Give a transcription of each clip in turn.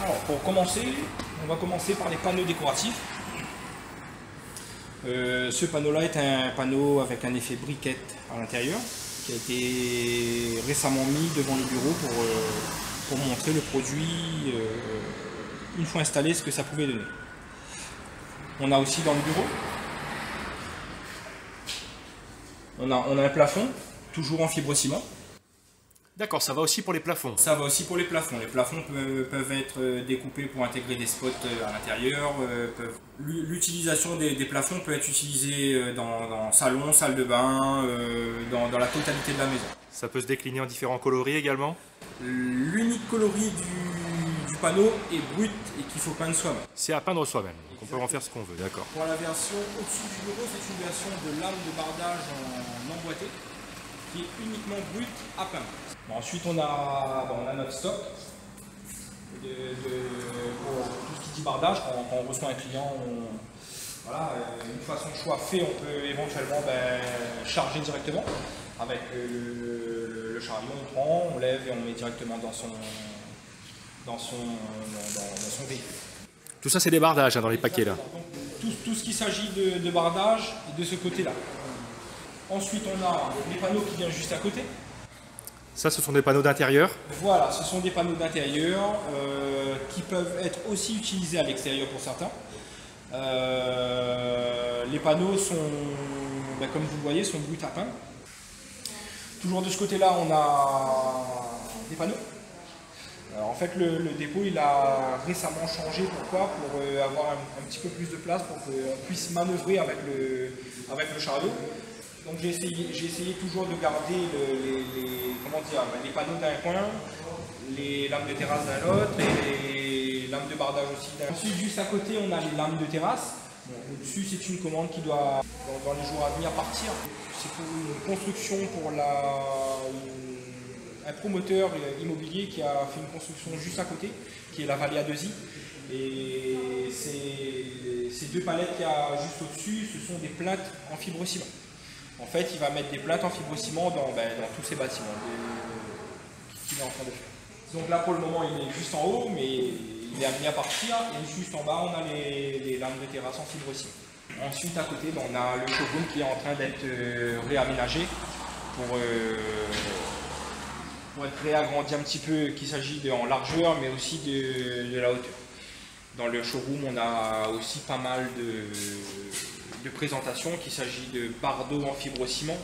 Alors pour commencer, on va commencer par les panneaux décoratifs. Ce panneau-là est un panneau avec un effet briquette à l'intérieur qui a été récemment mis devant le bureau pour montrer le produit une fois installé ce que ça pouvait donner. On a aussi dans le bureau, on a un plafond, toujours en fibrociment. D'accord, ça va aussi pour les plafonds. Ça va aussi pour les plafonds. Les plafonds peuvent être découpés pour intégrer des spots à l'intérieur. L'utilisation des plafonds peut être utilisée dans salon, salle de bain, dans la totalité de la maison. Ça peut se décliner en différents coloris également. L'unique coloris du panneau est brut et qu'il faut peindre soi-même. C'est à peindre soi-même, donc on peut en faire ce qu'on veut, d'accord. Pour la version au-dessus du bureau, c'est une version de lame de bardage en emboîté qui est uniquement brut à peindre. Bon, ensuite on a notre stock pour tout ce qui dit bardage. Quand on reçoit un client, voilà, une fois son choix fait, on peut éventuellement charger directement avec le chariot. On prend, on lève et on met directement dans son véhicule. Tout ça c'est des bardages hein, dans les paquets là. Donc, tout ce qui s'agit de bardage est de ce côté-là. Ensuite on a les panneaux qui viennent juste à côté. Ça ce sont des panneaux d'intérieur. Voilà, ce sont des panneaux d'intérieur qui peuvent être aussi utilisés à l'extérieur pour certains. Les panneaux sont, comme vous le voyez, sont bruts à peindre. Toujours de ce côté-là, on a des panneaux. Alors, en fait, le dépôt il a récemment changé. Pourquoi? Pour avoir un petit peu plus de place, pour qu'on puisse manœuvrer avec le chariot. Donc j'ai essayé toujours de garder les panneaux d'un coin, les lames de terrasse d'un autre et les lames de bardage aussi d'un. Ensuite, juste à côté, on a les lames de terrasse. Bon, au-dessus, c'est une commande qui doit, dans les jours à venir, partir. C'est pour une construction pour un promoteur immobilier qui a fait une construction juste à côté, qui est la Vallée A2I. Et ces deux palettes qu'il y a juste au-dessus, ce sont des plates en fibrociment. En fait, il va mettre des plates en fibrociment dans tous ces bâtiments qu'il est en train de faire. Donc là, pour le moment, il est juste en haut, mais il est amené à partir. Et juste en bas, on a les lames de terrasse en fibrociment. Ensuite, à côté, on a le showroom qui est en train d'être réaménagé pour être réagrandi un petit peu, qu'il s'agit en largeur, mais aussi de la hauteur. Dans le showroom, on a aussi pas mal de présentations, qu'il s'agit de bardeaux en fibrociment.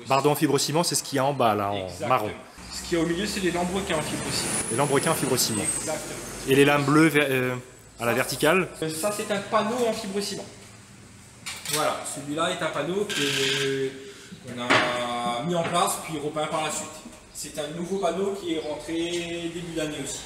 Bardeaux en fibrociment, c'est ce qu'il y a en bas, là, en Exactement. marron. Ce qu'il y a au milieu, c'est les lambrequins en fibrociment. Les lambrequins en fibrociment. Exactement. Et les lames bleues à la verticale. Ça, c'est un panneau en fibrociment. Voilà, celui-là est un panneau qu'on a mis en place, puis repeint par la suite. C'est un nouveau panneau qui est rentré début d'année aussi.